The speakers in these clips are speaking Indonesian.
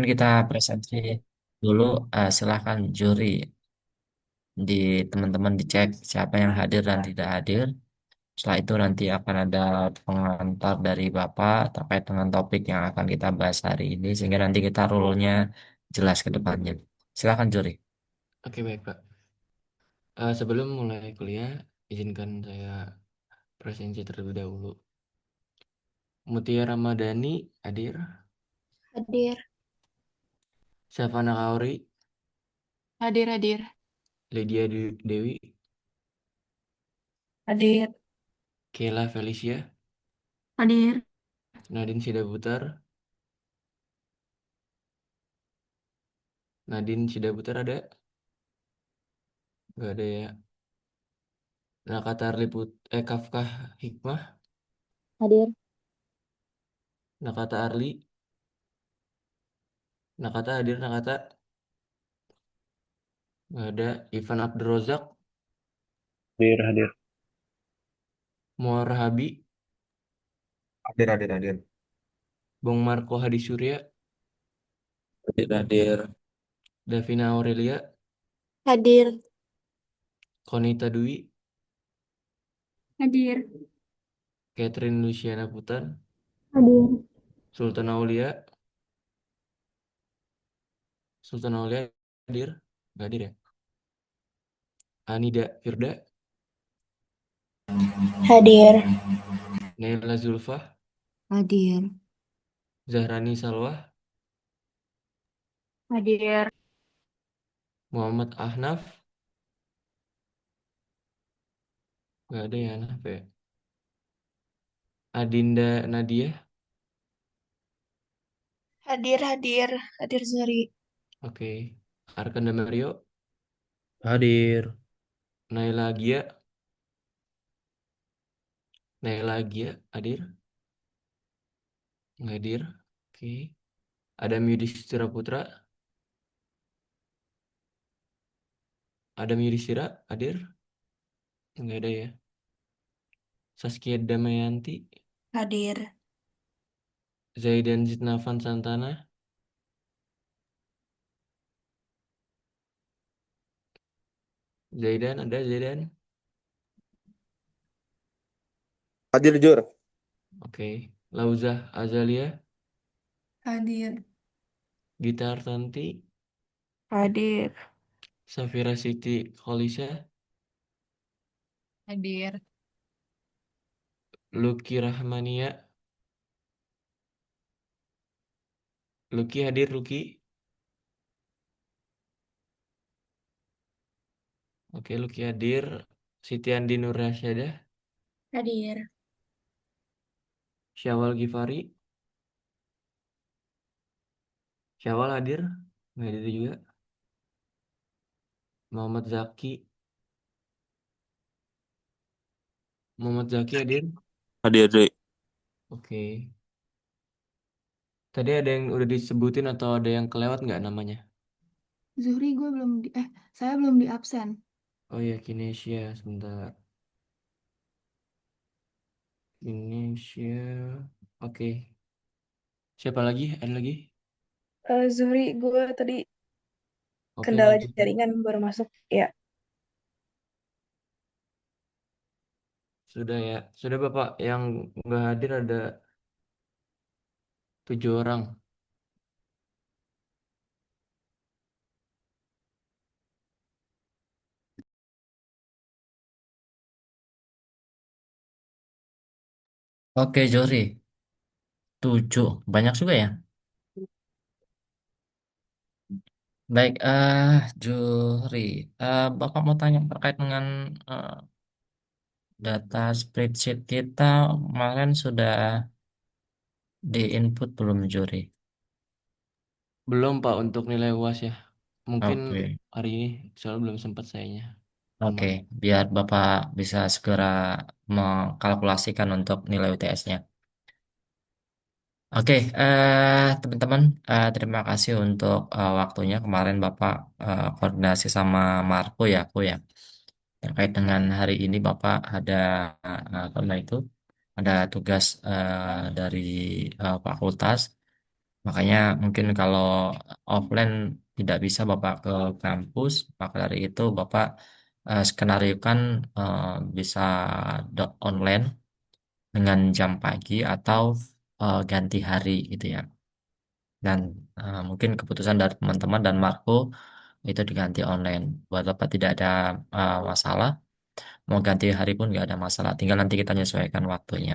Mungkin kita presentasi dulu. Silahkan juri di teman-teman dicek siapa yang hadir dan tidak hadir. Setelah itu nanti akan ada pengantar dari Bapak terkait dengan topik yang akan kita bahas hari ini sehingga nanti kita rule-nya jelas ke depannya. Silakan juri. Oke, baik, Pak. Sebelum mulai kuliah, izinkan saya presensi terlebih dahulu. Mutia Ramadhani hadir, Hadir, Syafana Kauri, hadir, hadir, Lydia Dewi, hadir, Kayla Felicia, hadir, Nadine Sidaputar, Nadine Sidaputar ada? Nggak ada ya. Nakata Kafkah Hikmah, hadir, Nakata Arli, Nakata hadir, Nakata nggak ada. Ivan Abdurrozak, Hadir, hadir. Muar Habi, Hadir, hadir, hadir. Bong Marco Hadi Surya, Hadir, hadir. Davina Aurelia, hadir, Konita Dwi, hadir, Catherine Luciana Putan, hadir, Sultan Aulia, Sultan Aulia hadir, nggak hadir ya? Anida Firda, hadir, Naila Zulfa, hadir, Zahrani Salwah, hadir, Muhammad Ahnaf, nggak ada ya Ahnaf ya? Adinda Nadia, hadir, hadir, hadir Zuri. oke. Arkanda Mario, Hadir. Naila Gia, Naila Gia hadir, nggak hadir, oke. Adam Yudhistira Putra, Adam Yudhistira hadir, nggak ada ya. Saskia Damayanti, Hadir, Zaidan Zidnafan Santana, Zaidan ada Zaidan, Hadir, Jur. oke. Lauzah Azalia, hadir, Gita Artanti, hadir, Safira Siti Kholisa, hadir, Lucky Rahmania, Lucky hadir Lucky, oke Lucky hadir. Siti Andi Nur Rasyadah, hadir, Syawal Gifari, Syawal hadir, nggak hadir juga. Muhammad Zaki, Muhammad Zaki hadir, Hadir, Dri. oke. Tadi ada yang udah disebutin atau ada yang kelewat nggak namanya? Zuhri gue belum saya belum di absen. Oh ya, Kinesia, sebentar. Kinesia, oke. Siapa lagi? Ada lagi? Zuhri, gue tadi Oke, kendala lanjut. jaringan baru masuk. Ya, Sudah ya. Sudah Bapak, yang nggak hadir ada 7 orang. Oke, juri. 7. Banyak juga ya. Baik, juri. Bapak mau tanya terkait dengan eh, data spreadsheet kita kemarin sudah di input belum juri? Belum Pak untuk nilai UAS ya. Mungkin Oke. hari ini soalnya belum sempat sayanya. Mohon Oke, maaf. biar Bapak bisa segera mengkalkulasikan untuk nilai UTS-nya. Oke, teman-teman, terima kasih untuk waktunya. Kemarin Bapak koordinasi sama Marco ya, aku ya. Terkait dengan hari ini Bapak ada karena itu ada tugas dari fakultas. Makanya mungkin kalau offline tidak bisa Bapak ke kampus, maka dari itu Bapak skenariokan eh, bisa online dengan jam pagi atau ganti hari gitu ya. Dan mungkin keputusan dari teman-teman dan Marco itu diganti online. Buat Bapak tidak ada masalah, mau ganti hari pun nggak ada masalah. Tinggal nanti kita menyesuaikan waktunya.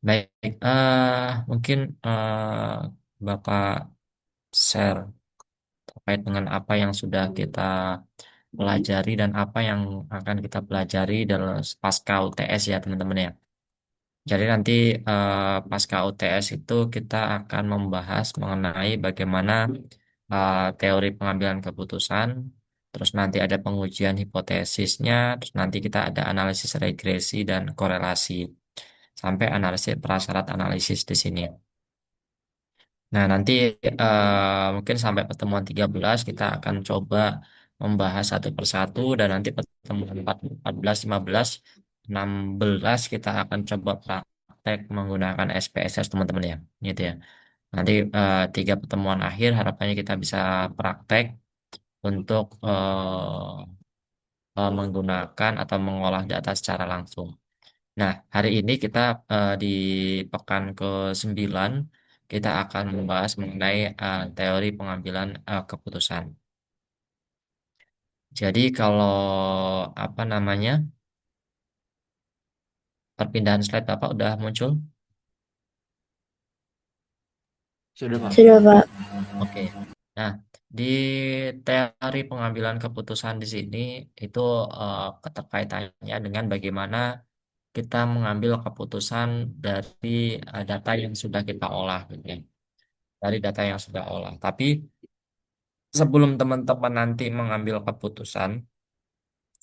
Baik, mungkin Bapak share terkait dengan apa yang sudah kita pelajari dan apa yang akan kita pelajari dalam pasca UTS ya teman-teman ya. Jadi nanti pasca UTS itu kita akan membahas mengenai bagaimana teori pengambilan keputusan, terus nanti ada pengujian hipotesisnya, terus nanti kita ada analisis regresi dan korelasi, sampai analisis prasyarat analisis di sini. Nah, nanti mungkin sampai pertemuan 13 kita akan coba membahas satu persatu dan nanti pertemuan 14, 15, 16 kita akan coba praktek menggunakan SPSS teman-teman ya. Gitu ya. Nanti tiga pertemuan akhir harapannya kita bisa praktek untuk menggunakan atau mengolah data secara langsung. Nah, hari ini kita di pekan ke-9 kita akan membahas mengenai teori pengambilan keputusan. Jadi kalau apa namanya perpindahan slide Bapak udah muncul? Sudah, Pak. Sudah, Pak. Oke. Nah, di teori pengambilan keputusan di sini itu keterkaitannya dengan bagaimana kita mengambil keputusan dari data yang sudah kita olah, gitu ya. Dari data yang sudah olah. Tapi sebelum teman-teman nanti mengambil keputusan,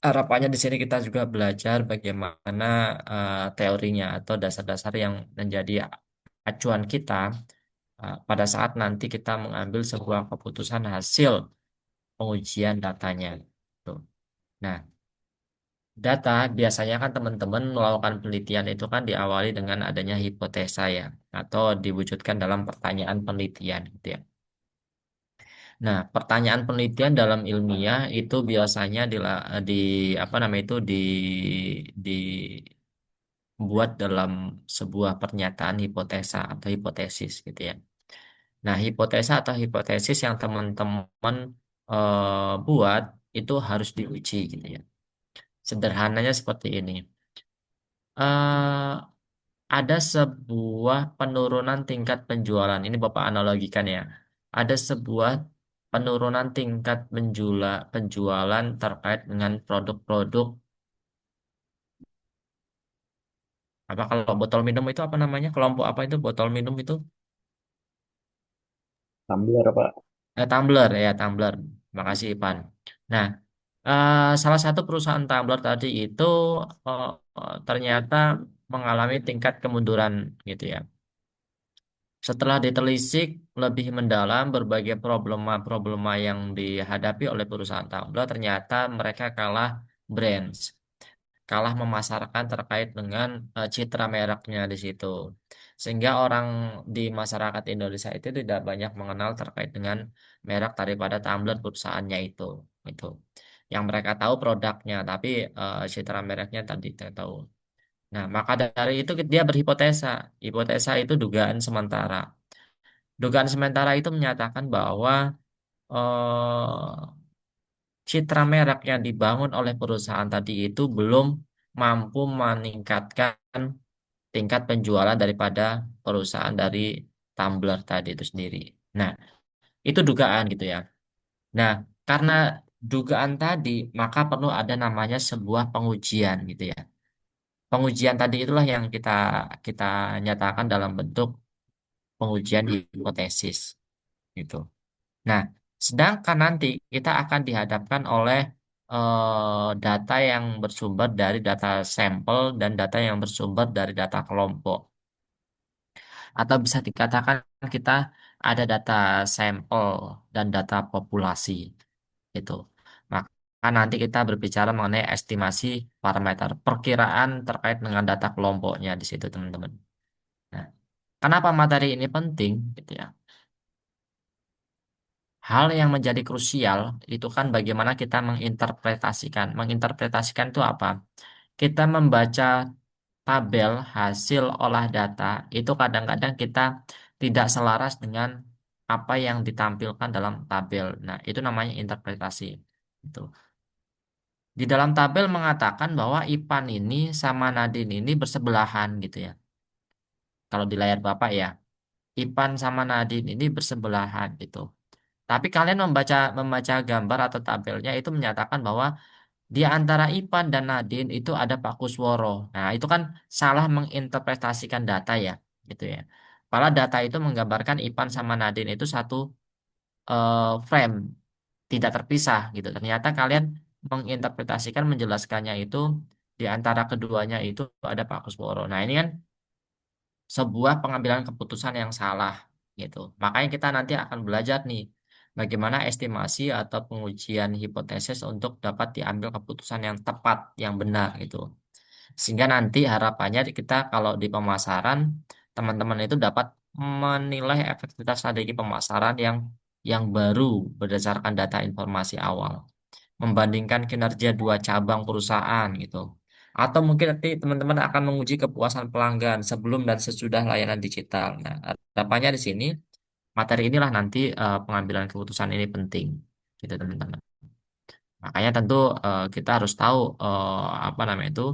harapannya di sini kita juga belajar bagaimana teorinya atau dasar-dasar yang menjadi acuan kita pada saat nanti kita mengambil sebuah keputusan hasil pengujian datanya. Tuh. Nah, data biasanya kan teman-teman melakukan penelitian itu kan diawali dengan adanya hipotesa ya, atau diwujudkan dalam pertanyaan penelitian gitu ya. Nah, pertanyaan penelitian dalam ilmiah itu biasanya di apa namanya itu dibuat dalam sebuah pernyataan hipotesa atau hipotesis gitu ya. Nah, hipotesa atau hipotesis yang teman-teman buat itu harus diuji gitu ya. Sederhananya seperti ini. eh ada sebuah penurunan tingkat penjualan. Ini Bapak analogikan ya. Ada sebuah penurunan tingkat penjualan terkait dengan produk-produk apa kalau botol minum itu apa namanya? Kelompok apa itu botol minum itu? Tumbler, Pak. Tumbler ya, tumbler. Makasih Ipan. Nah, salah satu perusahaan tumbler tadi itu ternyata mengalami tingkat kemunduran gitu ya. Setelah ditelisik lebih mendalam berbagai problema-problema yang dihadapi oleh perusahaan tumbler, ternyata mereka kalah brands, kalah memasarkan terkait dengan citra mereknya di situ. Sehingga orang di masyarakat Indonesia itu tidak banyak mengenal terkait dengan merek daripada tumbler perusahaannya itu. Itu. Yang mereka tahu produknya, tapi citra mereknya tadi tidak tahu. Nah, maka dari itu dia berhipotesa. Hipotesa itu dugaan sementara. Dugaan sementara itu menyatakan bahwa eh, citra merek yang dibangun oleh perusahaan tadi itu belum mampu meningkatkan tingkat penjualan daripada perusahaan dari Tumblr tadi itu sendiri. Nah, itu dugaan gitu ya. Nah, karena dugaan tadi, maka perlu ada namanya sebuah pengujian gitu ya. Pengujian tadi itulah yang kita kita nyatakan dalam bentuk pengujian hipotesis gitu. Nah, sedangkan nanti kita akan dihadapkan oleh data yang bersumber dari data sampel dan data yang bersumber dari data kelompok. Atau bisa dikatakan kita ada data sampel dan data populasi. Itu. Maka nanti kita berbicara mengenai estimasi parameter perkiraan terkait dengan data kelompoknya di situ, teman-teman. Nah, kenapa materi ini penting? Gitu ya. hal yang menjadi krusial itu kan bagaimana kita menginterpretasikan. Menginterpretasikan itu apa? Kita membaca tabel hasil olah data itu kadang-kadang kita tidak selaras dengan apa yang ditampilkan dalam tabel. Nah, itu namanya interpretasi. Itu. Di dalam tabel mengatakan bahwa Ipan ini sama Nadine ini bersebelahan gitu ya. Kalau di layar Bapak ya, Ipan sama Nadine ini bersebelahan gitu. Tapi kalian membaca membaca gambar atau tabelnya itu menyatakan bahwa di antara Ipan dan Nadine itu ada Pak Kusworo. Nah, itu kan salah menginterpretasikan data ya, gitu ya. Padahal data itu menggambarkan Ipan sama Nadine itu satu frame, tidak terpisah gitu. Ternyata kalian menginterpretasikan menjelaskannya itu di antara keduanya itu ada Pak Kusworo. Nah, ini kan sebuah pengambilan keputusan yang salah gitu. Makanya kita nanti akan belajar nih bagaimana estimasi atau pengujian hipotesis untuk dapat diambil keputusan yang tepat, yang benar gitu. Sehingga nanti harapannya kita kalau di pemasaran teman-teman itu dapat menilai efektivitas strategi pemasaran yang baru berdasarkan data informasi awal membandingkan kinerja dua cabang perusahaan gitu. Atau mungkin nanti teman-teman akan menguji kepuasan pelanggan sebelum dan sesudah layanan digital. Nah, harapannya di sini materi inilah nanti pengambilan keputusan ini penting, gitu teman-teman. Makanya tentu kita harus tahu apa namanya itu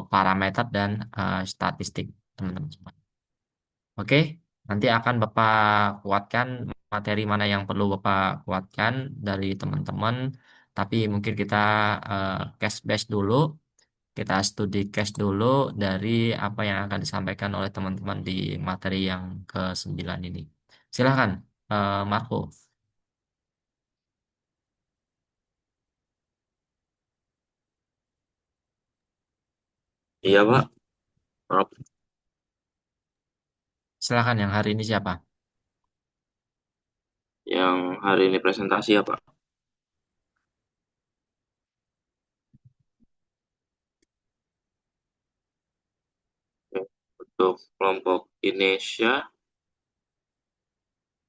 parameter dan statistik teman-teman semua. Oke, nanti akan Bapak kuatkan materi mana yang perlu Bapak kuatkan dari teman-teman. Tapi mungkin kita case base dulu, kita studi case dulu dari apa yang akan disampaikan oleh teman-teman di materi yang ke-9 ini. Silahkan, Marco. Iya, Pak. Maaf. Silahkan yang hari ini siapa? Yang hari ini presentasi ya, Pak. Oke. Untuk kelompok Indonesia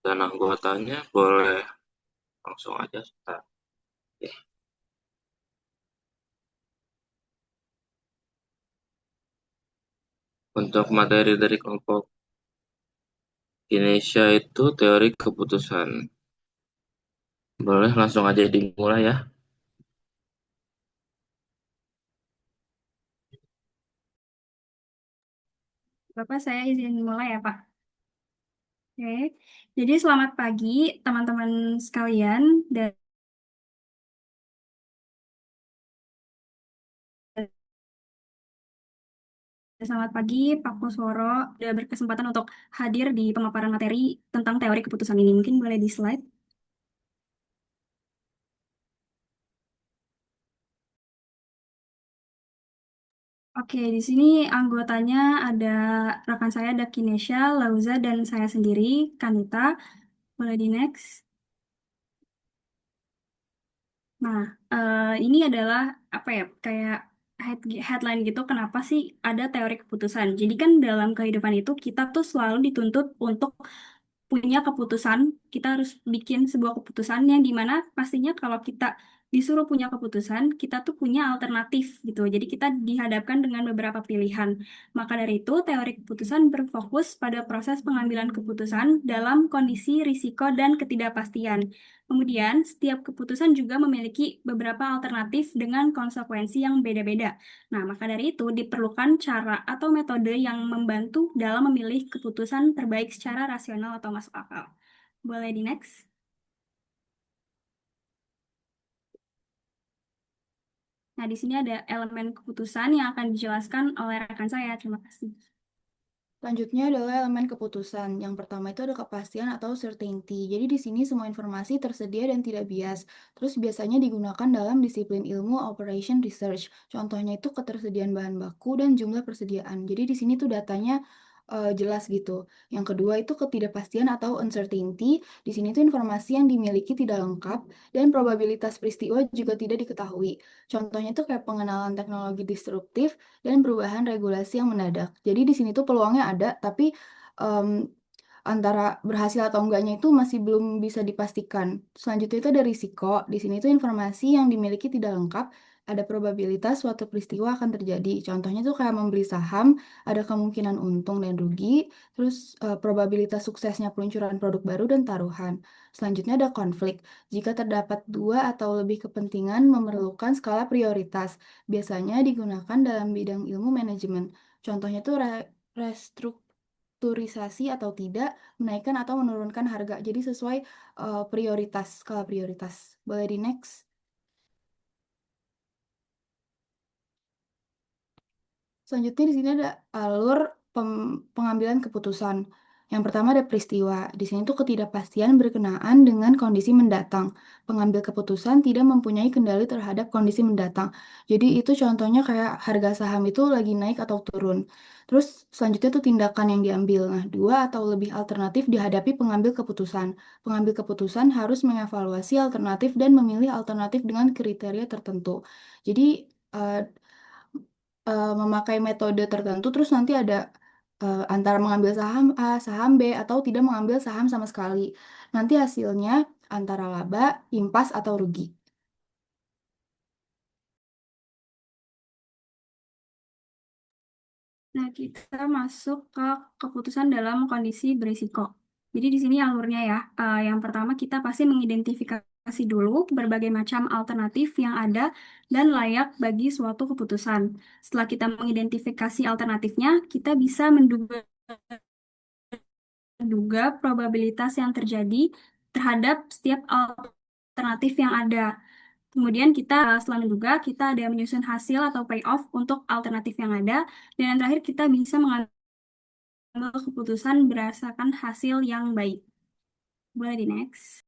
dan anggotanya boleh langsung aja start. Oke. Untuk materi dari kelompok Indonesia itu teori keputusan. Boleh langsung aja dimulai ya. Bapak, saya izin mulai ya, Pak. Oke, jadi selamat pagi teman-teman sekalian. Dan selamat pagi Pak Kusworo, sudah berkesempatan untuk hadir di pemaparan materi tentang teori keputusan ini. Mungkin boleh di slide. Oke, di sini anggotanya ada rekan saya, ada Kinesha, Lauza, dan saya sendiri, Kanita. Boleh di next. Nah, ini adalah apa ya, kayak headline gitu, kenapa sih ada teori keputusan. Jadi kan dalam kehidupan itu kita tuh selalu dituntut untuk punya keputusan, kita harus bikin sebuah keputusan yang dimana pastinya kalau kita disuruh punya keputusan, kita tuh punya alternatif gitu. Jadi kita dihadapkan dengan beberapa pilihan. Maka dari itu, teori keputusan berfokus pada proses pengambilan keputusan dalam kondisi risiko dan ketidakpastian. Kemudian, setiap keputusan juga memiliki beberapa alternatif dengan konsekuensi yang beda-beda. Nah, maka dari itu diperlukan cara atau metode yang membantu dalam memilih keputusan terbaik secara rasional atau masuk akal. Boleh di next? Nah, di sini ada elemen keputusan yang akan dijelaskan oleh rekan saya. Terima kasih. Selanjutnya adalah elemen keputusan. Yang pertama itu ada kepastian atau certainty. Jadi di sini semua informasi tersedia dan tidak bias. Terus biasanya digunakan dalam disiplin ilmu operation research. Contohnya itu ketersediaan bahan baku dan jumlah persediaan. Jadi di sini tuh datanya jelas gitu. Yang kedua itu ketidakpastian atau uncertainty. Di sini tuh informasi yang dimiliki tidak lengkap dan probabilitas peristiwa juga tidak diketahui. Contohnya tuh kayak pengenalan teknologi disruptif dan perubahan regulasi yang mendadak. Jadi di sini tuh peluangnya ada, tapi em, antara berhasil atau enggaknya itu masih belum bisa dipastikan. Selanjutnya itu ada risiko. Di sini itu informasi yang dimiliki tidak lengkap, ada probabilitas suatu peristiwa akan terjadi. Contohnya tuh kayak membeli saham, ada kemungkinan untung dan rugi, terus probabilitas suksesnya peluncuran produk baru dan taruhan. Selanjutnya ada konflik. Jika terdapat dua atau lebih kepentingan memerlukan skala prioritas, biasanya digunakan dalam bidang ilmu manajemen. Contohnya tuh restrukturisasi atau tidak, menaikkan atau menurunkan harga. Jadi sesuai prioritas, skala prioritas. Boleh di next. Selanjutnya di sini ada alur pengambilan keputusan. Yang pertama ada peristiwa. Di sini tuh ketidakpastian berkenaan dengan kondisi mendatang. Pengambil keputusan tidak mempunyai kendali terhadap kondisi mendatang. Jadi itu contohnya kayak harga saham itu lagi naik atau turun. Terus selanjutnya tuh tindakan yang diambil. Nah, dua atau lebih alternatif dihadapi pengambil keputusan. Pengambil keputusan harus mengevaluasi alternatif dan memilih alternatif dengan kriteria tertentu. Jadi eh, memakai metode tertentu, terus nanti ada antara mengambil saham A, saham B, atau tidak mengambil saham sama sekali. Nanti hasilnya antara laba, impas, atau rugi. Nah, kita masuk ke keputusan dalam kondisi berisiko. Jadi di sini alurnya ya, yang pertama kita pasti mengidentifikasi dulu berbagai macam alternatif yang ada dan layak bagi suatu keputusan. Setelah kita mengidentifikasi alternatifnya, kita bisa menduga probabilitas yang terjadi terhadap setiap alternatif yang ada. Kemudian kita setelah menduga, kita ada menyusun hasil atau payoff untuk alternatif yang ada. Dan yang terakhir kita bisa mengambil keputusan berdasarkan hasil yang baik. Boleh di next.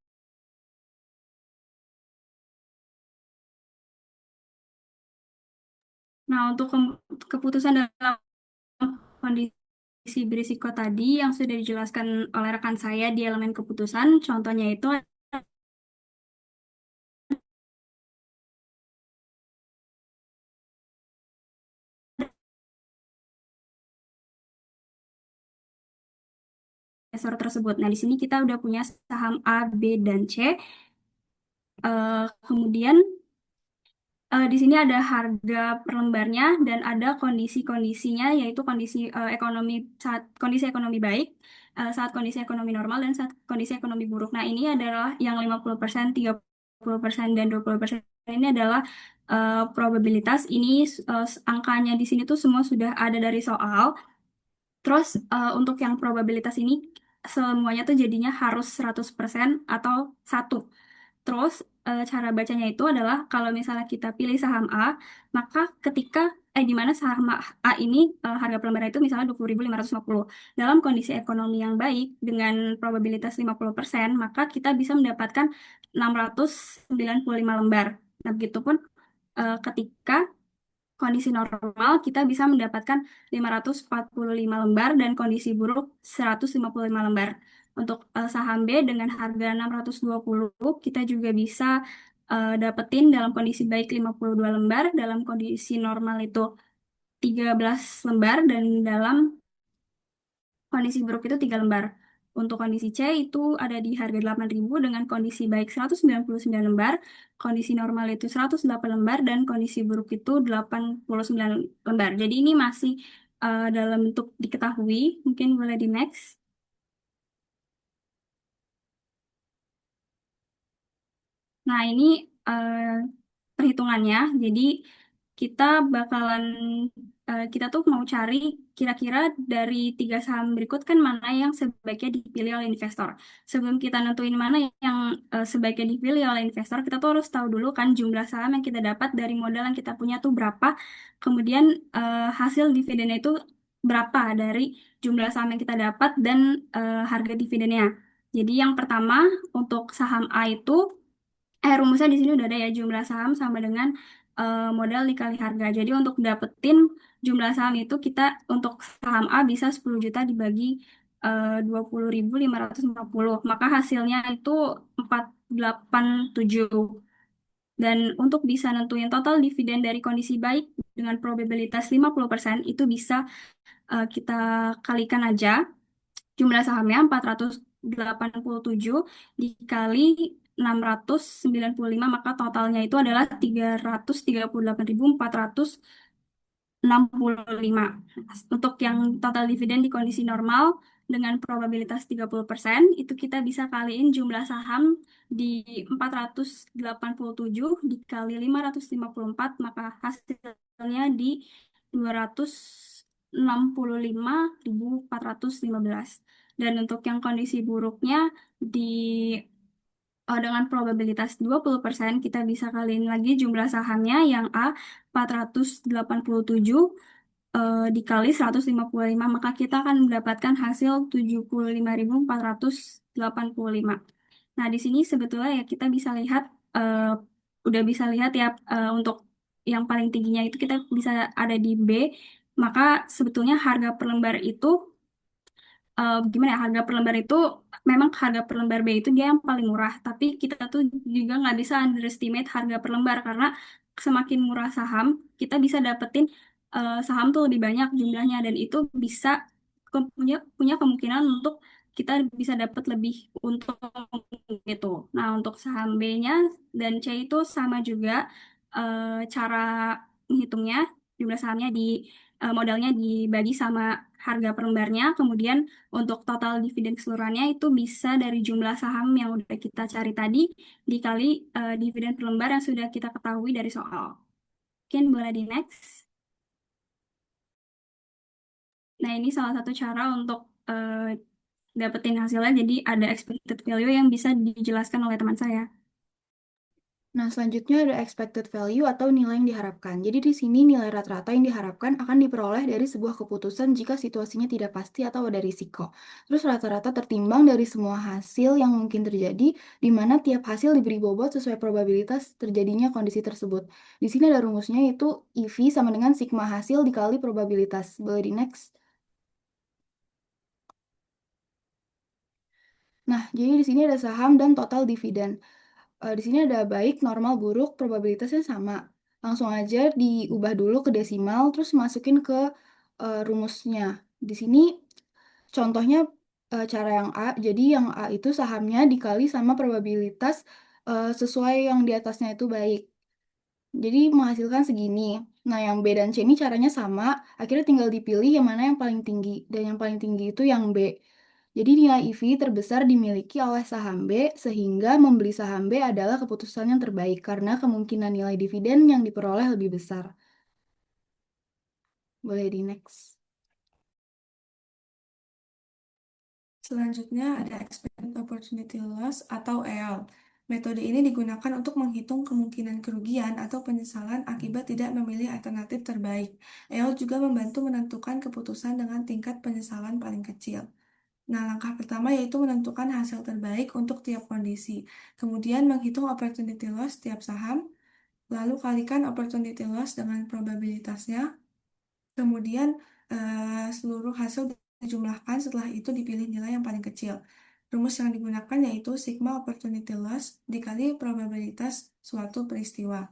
Nah, untuk keputusan dalam kondisi berisiko tadi yang sudah dijelaskan oleh rekan saya di elemen keputusan, contohnya itu investor tersebut. Nah, di sini kita udah punya saham A, B, dan C. Kemudian di sini ada harga per lembarnya dan ada kondisi-kondisinya, yaitu kondisi ekonomi baik, saat kondisi ekonomi normal dan saat kondisi ekonomi buruk. Nah, ini adalah yang 50%, 30%, dan 20% ini adalah probabilitas. Ini angkanya di sini tuh semua sudah ada dari soal. Terus untuk yang probabilitas ini semuanya tuh jadinya harus 100% atau satu. Terus cara bacanya itu adalah kalau misalnya kita pilih saham A, maka di mana saham A ini harga per lembar itu misalnya 20.550. Dalam kondisi ekonomi yang baik dengan probabilitas 50%, maka kita bisa mendapatkan 695 lembar. Nah, begitupun ketika kondisi normal kita bisa mendapatkan 545 lembar dan kondisi buruk 155 lembar. Untuk saham B dengan harga 620 kita juga bisa dapetin dalam kondisi baik 52 lembar, dalam kondisi normal itu 13 lembar dan dalam kondisi buruk itu 3 lembar. Untuk kondisi C itu ada di harga 8.000 dengan kondisi baik 199 lembar, kondisi normal itu 108 lembar, dan kondisi buruk itu 89 lembar. Jadi ini masih dalam bentuk diketahui. Mungkin boleh di next. Nah, ini eh, perhitungannya. Jadi kita bakalan kita tuh mau cari kira-kira dari 3 saham berikut kan mana yang sebaiknya dipilih oleh investor. Sebelum kita nentuin mana yang sebaiknya dipilih oleh investor, kita tuh harus tahu dulu kan jumlah saham yang kita dapat dari modal yang kita punya tuh berapa. Kemudian hasil dividennya itu berapa dari jumlah saham yang kita dapat dan harga dividennya. Jadi yang pertama untuk saham A itu rumusnya di sini udah ada ya, jumlah saham sama dengan modal dikali harga. Jadi untuk dapetin jumlah saham itu kita untuk saham A bisa 10 juta dibagi 20.550. Maka hasilnya itu 487. Dan untuk bisa nentuin total dividen dari kondisi baik dengan probabilitas 50% itu bisa kita kalikan aja jumlah sahamnya 487 dikali 695, maka totalnya itu adalah 338.465. Untuk yang total dividen di kondisi normal dengan probabilitas 30%, itu kita bisa kaliin jumlah saham di 487 dikali 554, maka hasilnya di 265.415. Dan untuk yang kondisi buruknya di dengan probabilitas 20%, kita bisa kaliin lagi jumlah sahamnya yang A 487 dikali 155, maka kita akan mendapatkan hasil 75.485. Nah, di sini sebetulnya ya kita bisa lihat, udah bisa lihat ya, untuk yang paling tingginya itu kita bisa ada di B, maka sebetulnya harga per lembar itu, gimana ya, harga per lembar itu memang harga per lembar B itu dia yang paling murah, tapi kita tuh juga nggak bisa underestimate harga per lembar, karena semakin murah saham kita bisa dapetin saham tuh lebih banyak jumlahnya, dan itu bisa punya punya kemungkinan untuk kita bisa dapat lebih untung gitu. Nah, untuk saham B-nya dan C itu sama juga, cara menghitungnya, jumlah sahamnya di modalnya dibagi sama harga per lembarnya, kemudian untuk total dividen keseluruhannya itu bisa dari jumlah saham yang udah kita cari tadi dikali dividen per lembar yang sudah kita ketahui dari soal. Mungkin boleh di next. Nah, ini salah satu cara untuk dapetin hasilnya. Jadi ada expected value yang bisa dijelaskan oleh teman saya. Nah, selanjutnya ada expected value atau nilai yang diharapkan. Jadi di sini nilai rata-rata yang diharapkan akan diperoleh dari sebuah keputusan jika situasinya tidak pasti atau ada risiko. Terus rata-rata tertimbang dari semua hasil yang mungkin terjadi, di mana tiap hasil diberi bobot sesuai probabilitas terjadinya kondisi tersebut. Di sini ada rumusnya, yaitu EV sama dengan sigma hasil dikali probabilitas. Boleh di next. Nah, jadi di sini ada saham dan total dividen. Di sini ada baik, normal, buruk, probabilitasnya sama. Langsung aja diubah dulu ke desimal, terus masukin ke rumusnya. Di sini contohnya cara yang A. Jadi yang A itu sahamnya dikali sama probabilitas sesuai yang di atasnya itu baik. Jadi menghasilkan segini. Nah, yang B dan C ini caranya sama. Akhirnya tinggal dipilih yang mana yang paling tinggi. Dan yang paling tinggi itu yang B. Jadi nilai EV terbesar dimiliki oleh saham B, sehingga membeli saham B adalah keputusan yang terbaik karena kemungkinan nilai dividen yang diperoleh lebih besar. Boleh di next. Selanjutnya ada Expected Opportunity Loss atau EL. Metode ini digunakan untuk menghitung kemungkinan kerugian atau penyesalan akibat tidak memilih alternatif terbaik. EL juga membantu menentukan keputusan dengan tingkat penyesalan paling kecil. Nah, langkah pertama yaitu menentukan hasil terbaik untuk tiap kondisi. Kemudian menghitung opportunity loss tiap saham, lalu kalikan opportunity loss dengan probabilitasnya. Kemudian seluruh hasil dijumlahkan, setelah itu dipilih nilai yang paling kecil. Rumus yang digunakan yaitu sigma opportunity loss dikali probabilitas suatu peristiwa.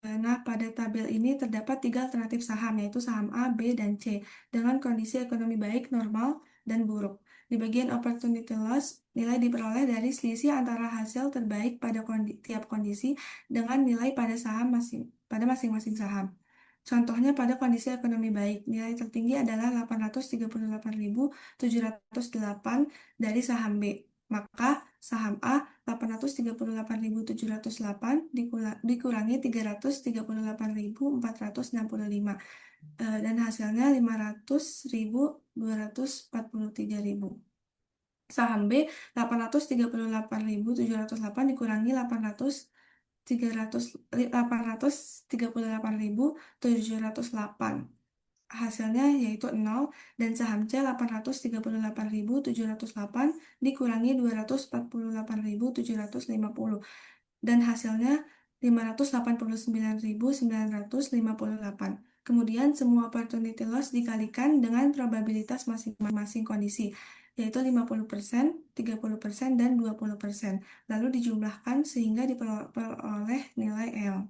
Nah, pada tabel ini terdapat tiga alternatif saham, yaitu saham A, B, dan C, dengan kondisi ekonomi baik, normal, dan buruk. Di bagian opportunity loss, nilai diperoleh dari selisih antara hasil terbaik pada tiap kondisi dengan nilai pada pada masing-masing saham. Contohnya pada kondisi ekonomi baik, nilai tertinggi adalah 838.708 dari saham B. Maka saham A 838.708 dikurangi 338.465 dan hasilnya 500.243.000. Saham B 838.708 dikurangi 838.708 hasilnya yaitu 0, dan saham C 838.708 dikurangi 248.750 dan hasilnya 589.958. Kemudian semua opportunity loss dikalikan dengan probabilitas masing-masing kondisi, yaitu 50%, 30%, dan 20%. Lalu dijumlahkan sehingga diperoleh nilai L.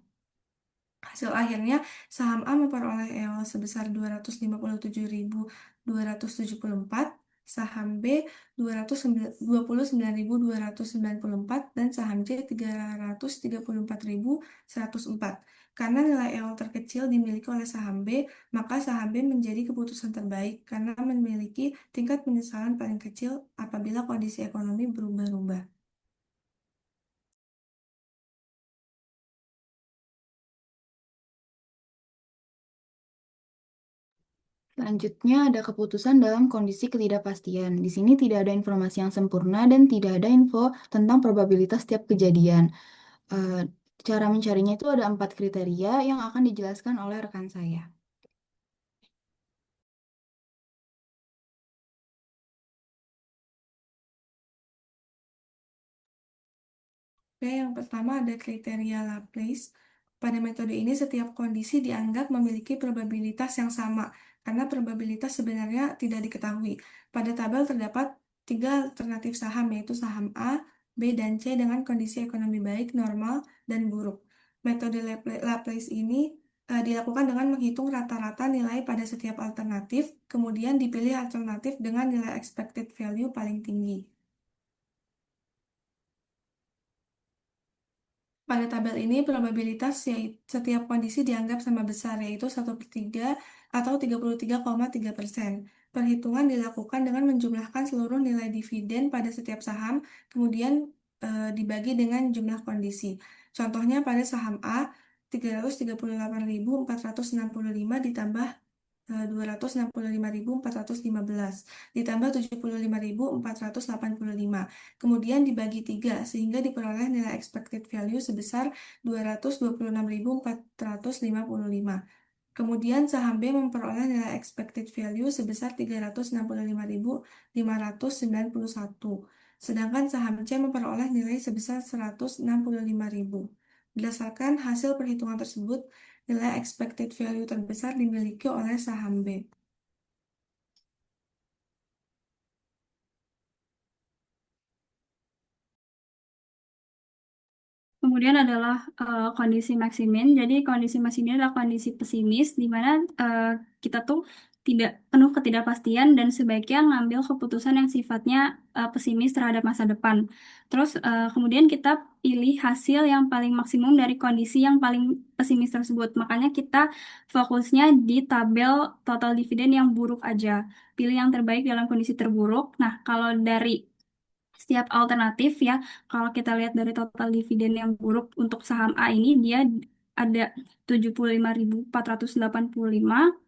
Hasil akhirnya, saham A memperoleh EOL sebesar 257.274, saham B 229.294, dan saham C 334.104. Karena nilai EOL terkecil dimiliki oleh saham B, maka saham B menjadi keputusan terbaik karena memiliki tingkat penyesalan paling kecil apabila kondisi ekonomi berubah-ubah. Selanjutnya ada keputusan dalam kondisi ketidakpastian. Di sini tidak ada informasi yang sempurna dan tidak ada info tentang probabilitas setiap kejadian. Eh, Cara mencarinya itu ada 4 kriteria yang akan dijelaskan oleh rekan saya. Oke, yang pertama ada kriteria Laplace. Pada metode ini, setiap kondisi dianggap memiliki probabilitas yang sama, karena probabilitas sebenarnya tidak diketahui. Pada tabel terdapat tiga alternatif saham, yaitu saham A, B, dan C dengan kondisi ekonomi baik, normal, dan buruk. Metode Laplace ini dilakukan dengan menghitung rata-rata nilai pada setiap alternatif, kemudian dipilih alternatif dengan nilai expected value paling tinggi. Pada tabel ini, probabilitas setiap kondisi dianggap sama besar, yaitu 1/3 atau 33,3%. Perhitungan dilakukan dengan menjumlahkan seluruh nilai dividen pada setiap saham, kemudian dibagi dengan jumlah kondisi. Contohnya pada saham A, 338.465 ditambah 265.415 ditambah 75.485. Kemudian dibagi 3 sehingga diperoleh nilai expected value sebesar 226.455. Kemudian saham B memperoleh nilai expected value sebesar 365.591. Sedangkan saham C memperoleh nilai sebesar 165.000. Berdasarkan hasil perhitungan tersebut, nilai expected value terbesar dimiliki oleh saham B. Kemudian adalah kondisi maksimin. Jadi kondisi maksimin adalah kondisi pesimis di mana kita tuh tidak penuh ketidakpastian dan sebaiknya ngambil keputusan yang sifatnya pesimis terhadap masa depan. Terus kemudian kita pilih hasil yang paling maksimum dari kondisi yang paling pesimis tersebut. Makanya kita fokusnya di tabel total dividen yang buruk aja. Pilih yang terbaik dalam kondisi terburuk. Nah, kalau dari setiap alternatif ya, kalau kita lihat dari total dividen yang buruk untuk saham A ini, dia ada 75.485,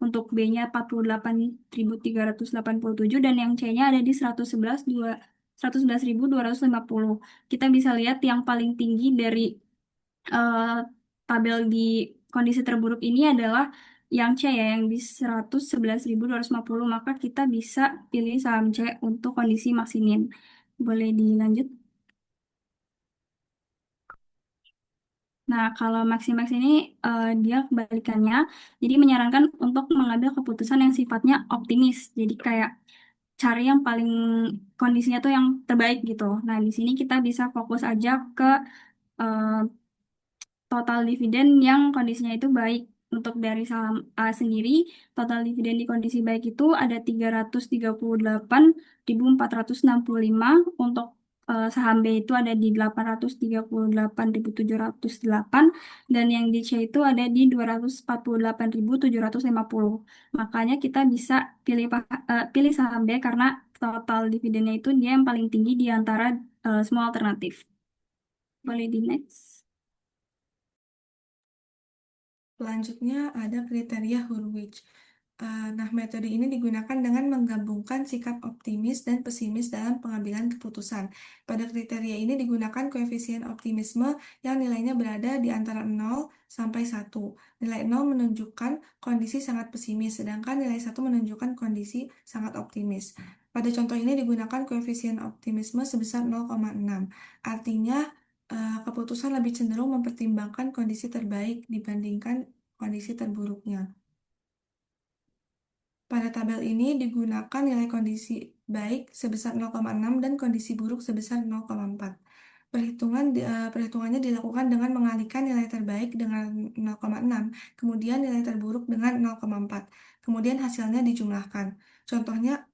untuk B-nya 48.387, dan yang C-nya ada di 111.250. Kita bisa lihat yang paling tinggi dari eh, tabel di kondisi terburuk ini adalah yang C ya, yang di 111.250. Maka kita bisa pilih saham C untuk kondisi maksimin. Boleh dilanjut? Nah, kalau Maximax ini dia kebalikannya, jadi menyarankan untuk mengambil keputusan yang sifatnya optimis. Jadi kayak cari yang paling kondisinya tuh yang terbaik gitu. Nah, di sini kita bisa fokus aja ke eh, total dividen yang kondisinya itu baik. Untuk dari saham A sendiri, total dividen di kondisi baik itu ada 338.465. Untuk saham B itu ada di 838.708, dan yang di C itu ada di 248.750. Makanya kita bisa pilih saham B karena total dividennya itu dia yang paling tinggi di antara semua alternatif. Boleh di next. Selanjutnya ada kriteria Hurwitz. Nah, metode ini digunakan dengan menggabungkan sikap optimis dan pesimis dalam pengambilan keputusan. Pada kriteria ini digunakan koefisien optimisme yang nilainya berada di antara 0 sampai 1. Nilai 0 menunjukkan kondisi sangat pesimis, sedangkan nilai 1 menunjukkan kondisi sangat optimis. Pada contoh ini digunakan koefisien optimisme sebesar 0,6. Artinya, keputusan lebih cenderung mempertimbangkan kondisi terbaik dibandingkan kondisi terburuknya. Pada tabel ini digunakan nilai kondisi baik sebesar 0,6 dan kondisi buruk sebesar 0,4. Perhitungannya dilakukan dengan mengalihkan nilai terbaik dengan 0,6, kemudian nilai terburuk dengan 0,4. Kemudian hasilnya dijumlahkan. Contohnya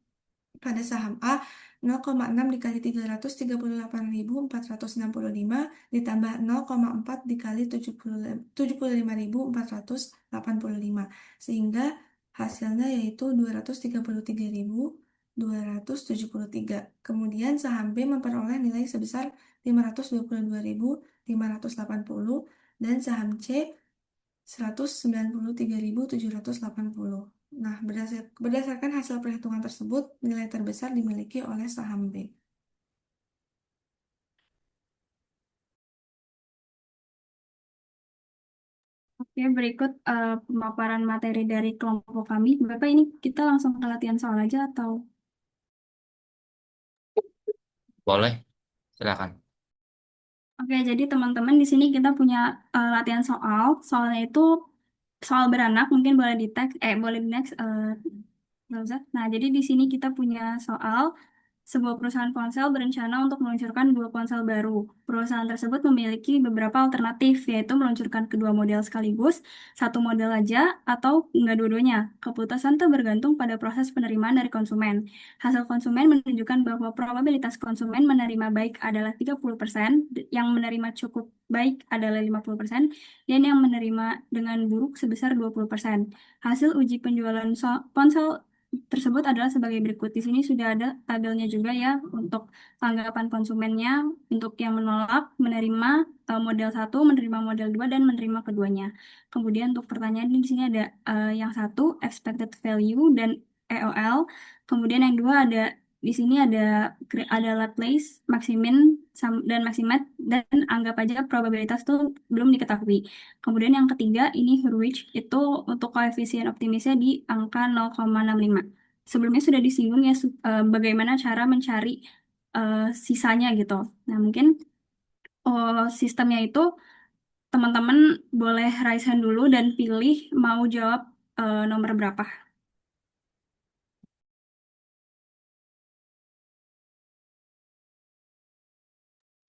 pada saham A, 0,6 dikali 338.465 ditambah 0,4 dikali 75.485, sehingga hasilnya yaitu 233.273. Kemudian saham B memperoleh nilai sebesar 522.580 dan saham C 193.780. Nah, berdasarkan hasil perhitungan tersebut, nilai terbesar dimiliki oleh saham B. Oke, berikut pemaparan materi dari kelompok kami. Bapak, ini kita langsung ke latihan soal aja atau? Boleh, silakan. Oke, jadi teman-teman di sini kita punya latihan soal. Soalnya itu soal beranak, mungkin boleh di tag, boleh di next. Nggak usah. Nah, jadi di sini kita punya soal sebuah perusahaan ponsel berencana untuk meluncurkan dua ponsel baru. Perusahaan tersebut memiliki beberapa alternatif, yaitu meluncurkan kedua model sekaligus, satu model aja, atau enggak dua-duanya. Keputusan itu bergantung pada proses penerimaan dari konsumen. Hasil konsumen menunjukkan bahwa probabilitas konsumen menerima baik adalah 30%, yang menerima cukup baik adalah 50%, dan yang menerima dengan buruk sebesar 20%. Hasil uji penjualan ponsel tersebut adalah sebagai berikut. Di sini sudah ada tabelnya juga ya untuk tanggapan konsumennya untuk yang menolak, menerima model satu, menerima model 2 dan menerima keduanya. Kemudian untuk pertanyaan di sini ada yang satu expected value dan EOL. Kemudian yang dua ada di sini ada Laplace, Maximin, dan Maximat dan anggap aja probabilitas itu belum diketahui. Kemudian yang ketiga ini Hurwitz itu untuk koefisien optimisnya di angka 0,65. Sebelumnya sudah disinggung ya bagaimana cara mencari eh, sisanya gitu. Nah, mungkin sistemnya itu teman-teman boleh raise hand dulu dan pilih mau jawab nomor berapa.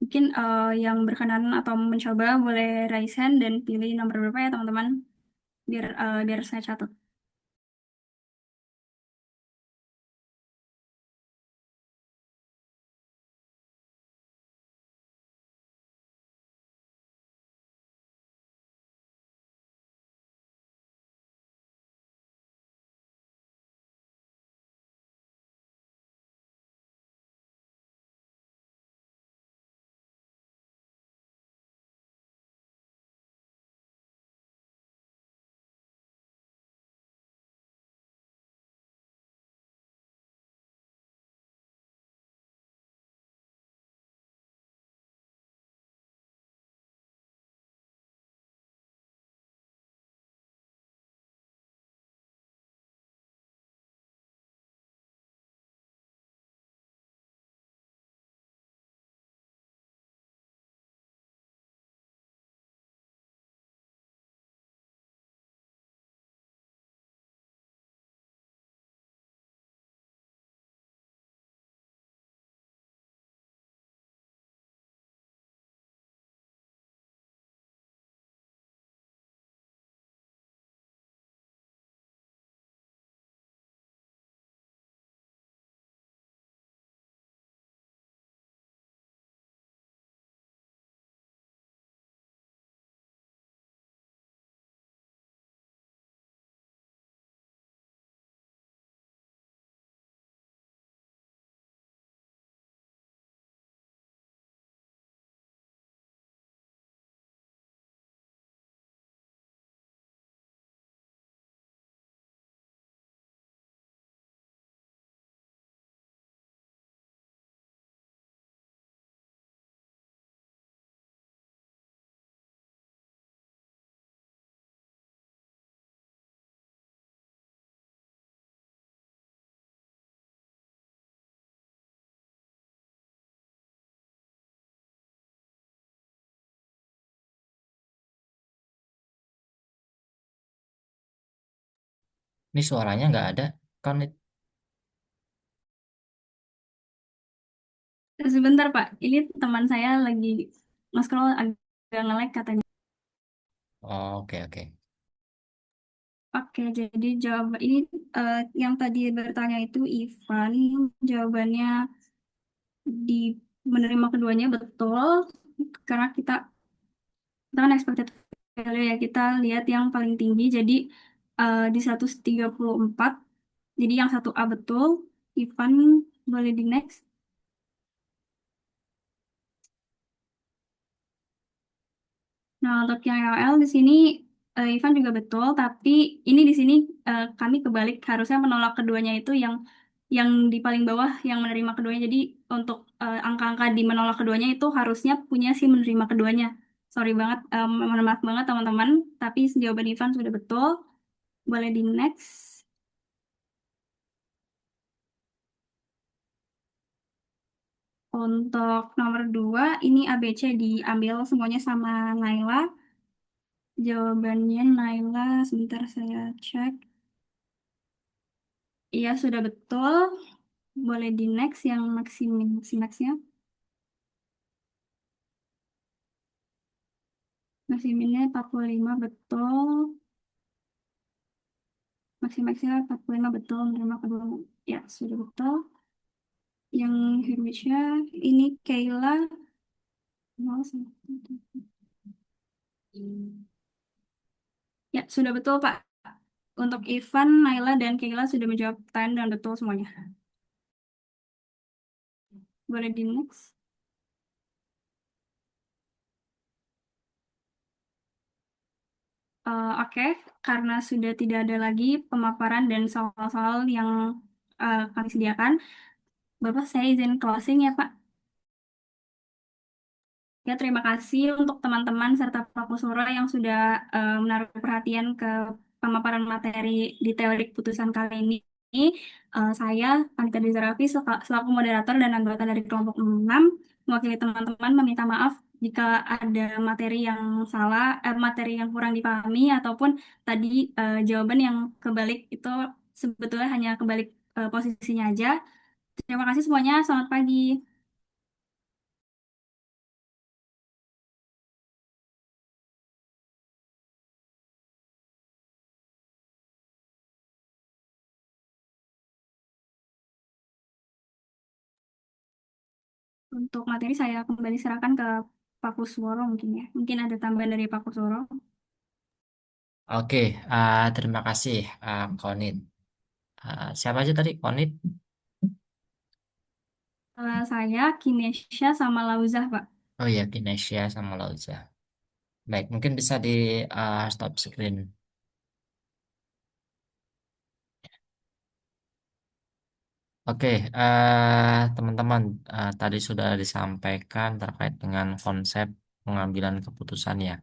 Mungkin yang berkenan atau mencoba boleh raise hand dan pilih nomor berapa ya teman-teman, biar saya catat. Ini suaranya nggak ada. Kan Sebentar Pak, ini teman saya lagi nge-scroll agak nge-lag katanya. Oh, oke oke. Oke, jadi jawab ini yang tadi bertanya itu Ivan, jawabannya di menerima keduanya betul karena kita kan expected value ya kita lihat yang paling tinggi jadi di 134 jadi yang satu A betul. Ivan boleh di next. Nah, untuk yang LL di sini Ivan juga betul, tapi ini di sini kami kebalik harusnya menolak keduanya itu yang di paling bawah yang menerima keduanya. Jadi untuk angka-angka di menolak keduanya itu harusnya punya si menerima keduanya. Sorry banget, mohon maaf banget teman-teman, tapi jawaban Ivan sudah betul. Boleh di next. Untuk nomor 2, ini ABC diambil semuanya sama Naila. Jawabannya Naila, sebentar saya cek. Iya, sudah betul. Boleh di next yang maksimisnya. Maksiminnya 45 betul. Maksimalnya 45 betul. Menerima kedua. Ya, sudah betul. Yang Herwisha, ini Kayla. Oh, ya, sudah betul, Pak. Untuk Ivan, Naila, dan Kayla sudah menjawab pertanyaan dan betul semuanya. Boleh di next. Oke, karena sudah tidak ada lagi pemaparan dan soal-soal yang kami sediakan, Bapak saya izin closing ya, Pak. Ya, terima kasih untuk teman-teman serta Pak Kusuro yang sudah menaruh perhatian ke pemaparan materi di teori putusan kali ini. Saya, Anita Dezarafi, selaku moderator dan anggota dari kelompok 6, mewakili teman-teman meminta maaf jika ada materi yang salah, materi yang kurang dipahami, ataupun tadi jawaban yang kebalik itu sebetulnya hanya kebalik posisinya aja. Terima kasih semuanya, selamat pagi. Untuk materi saya kembali serahkan ke Pak Kusworo mungkin ya. Mungkin ada tambahan dari Pak Kusworo. Oke, terima kasih Konit. Siapa aja tadi Konit? Saya, Kinesha, sama Lauzah, Pak. Oh iya, Kinesia sama Lauza. Baik, mungkin bisa di stop screen. Oke, teman-teman, tadi sudah disampaikan terkait dengan konsep pengambilan keputusan ya,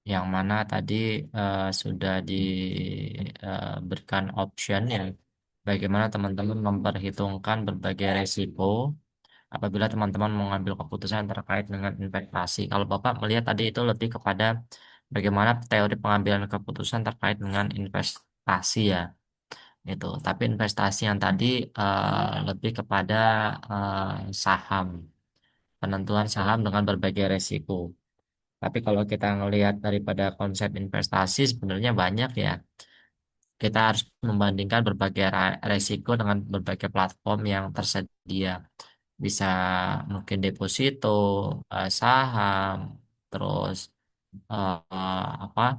yang mana tadi sudah diberikan option ya, bagaimana teman-teman memperhitungkan berbagai resiko apabila teman-teman mengambil keputusan terkait dengan investasi. Kalau Bapak melihat tadi itu lebih kepada bagaimana teori pengambilan keputusan terkait dengan investasi ya itu. Tapi investasi yang tadi lebih kepada saham, penentuan saham dengan berbagai resiko. Tapi kalau kita ngelihat daripada konsep investasi sebenarnya banyak ya. Kita harus membandingkan berbagai resiko dengan berbagai platform yang tersedia. Bisa mungkin deposito, saham, terus apa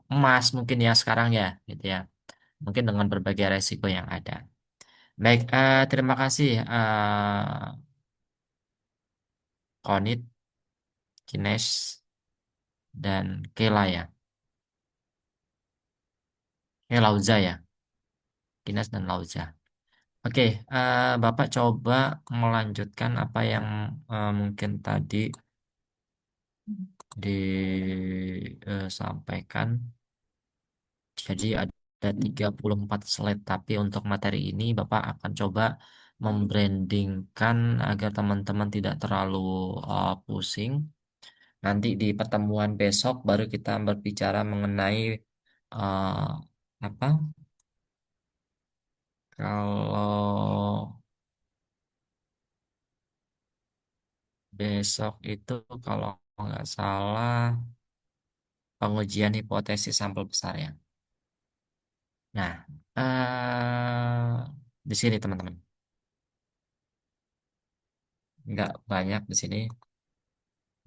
emas mungkin ya sekarang ya, gitu ya. Mungkin dengan berbagai resiko yang ada. Baik, terima kasih Konit, Kines, dan Kela ya. Lauza ya, Kines dan Lauza. Oke, Bapak coba melanjutkan apa yang mungkin tadi disampaikan. Jadi ada 34 slide, tapi untuk materi ini Bapak akan coba membrandingkan agar teman-teman tidak terlalu pusing. Nanti di pertemuan besok baru kita berbicara mengenai eh, apa? Kalau besok itu kalau nggak salah pengujian hipotesis sampel besar ya. Nah, di sini teman-teman, nggak banyak di sini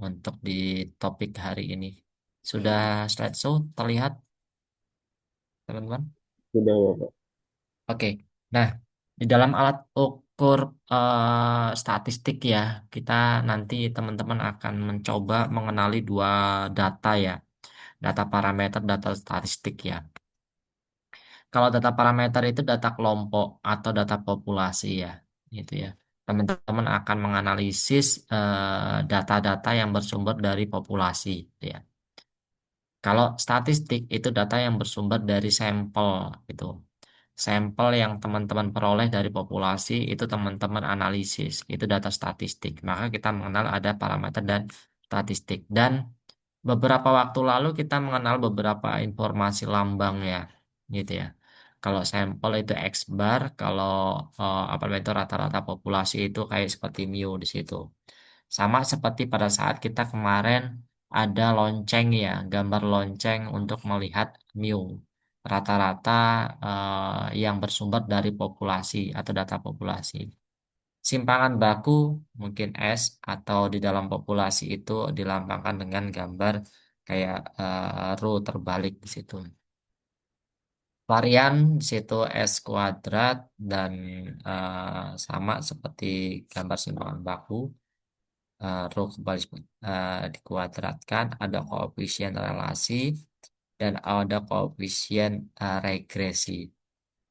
untuk di topik hari ini. Sudah slideshow terlihat, teman-teman? Sudah, Bapak. Oke. Nah, di dalam alat ukur statistik ya, kita nanti teman-teman akan mencoba mengenali dua data ya, data parameter, data statistik ya. Kalau data parameter itu data kelompok atau data populasi ya, gitu ya. Teman-teman akan menganalisis data-data yang bersumber dari populasi, gitu ya. Kalau statistik itu data yang bersumber dari sampel, gitu. Sampel yang teman-teman peroleh dari populasi itu teman-teman analisis, itu data statistik. Maka kita mengenal ada parameter dan statistik. Dan beberapa waktu lalu kita mengenal beberapa informasi lambang ya, gitu ya. Kalau sampel itu X bar, kalau apa namanya itu rata-rata populasi itu kayak seperti mu di situ. Sama seperti pada saat kita kemarin ada lonceng ya, gambar lonceng untuk melihat mu rata-rata yang bersumber dari populasi atau data populasi. Simpangan baku mungkin S atau di dalam populasi itu dilambangkan dengan gambar kayak row terbalik di situ. Varian di situ S kuadrat dan sama seperti gambar simpangan baku, row kembali dikuadratkan, ada koefisien relasi dan ada koefisien regresi.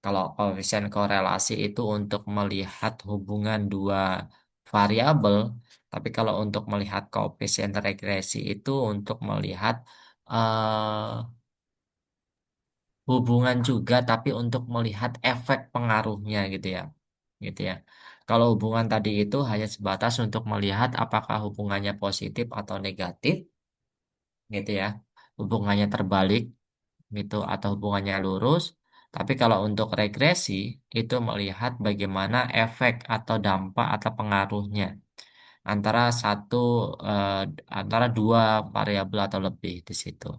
Kalau koefisien korelasi itu untuk melihat hubungan dua variabel, tapi kalau untuk melihat koefisien regresi itu untuk melihat eh, hubungan juga, tapi untuk melihat efek pengaruhnya gitu ya, gitu ya. Kalau hubungan tadi itu hanya sebatas untuk melihat apakah hubungannya positif atau negatif, gitu ya, hubungannya terbalik gitu atau hubungannya lurus. Tapi kalau untuk regresi itu melihat bagaimana efek atau dampak atau pengaruhnya antara eh, antara dua variabel atau lebih di situ.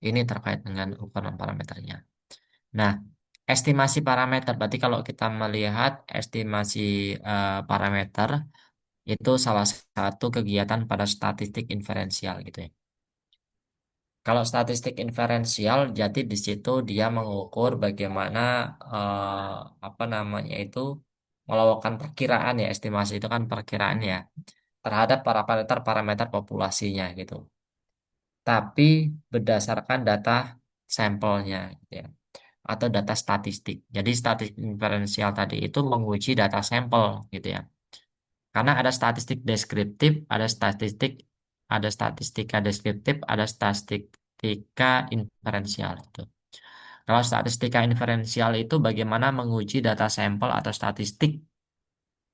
Ini terkait dengan ukuran parameternya. Nah, estimasi parameter berarti kalau kita melihat estimasi parameter itu salah satu kegiatan pada statistik inferensial gitu ya. Kalau statistik inferensial, jadi di situ dia mengukur bagaimana apa namanya itu melakukan perkiraan ya, estimasi itu kan perkiraan ya terhadap parameter-parameter populasinya gitu. Tapi berdasarkan data sampelnya gitu ya, atau data statistik. Jadi statistik inferensial tadi itu menguji data sampel gitu ya. Karena ada statistik deskriptif, ada statistika deskriptif, ada statistika inferensial itu. Kalau statistika inferensial itu bagaimana menguji data sampel atau statistik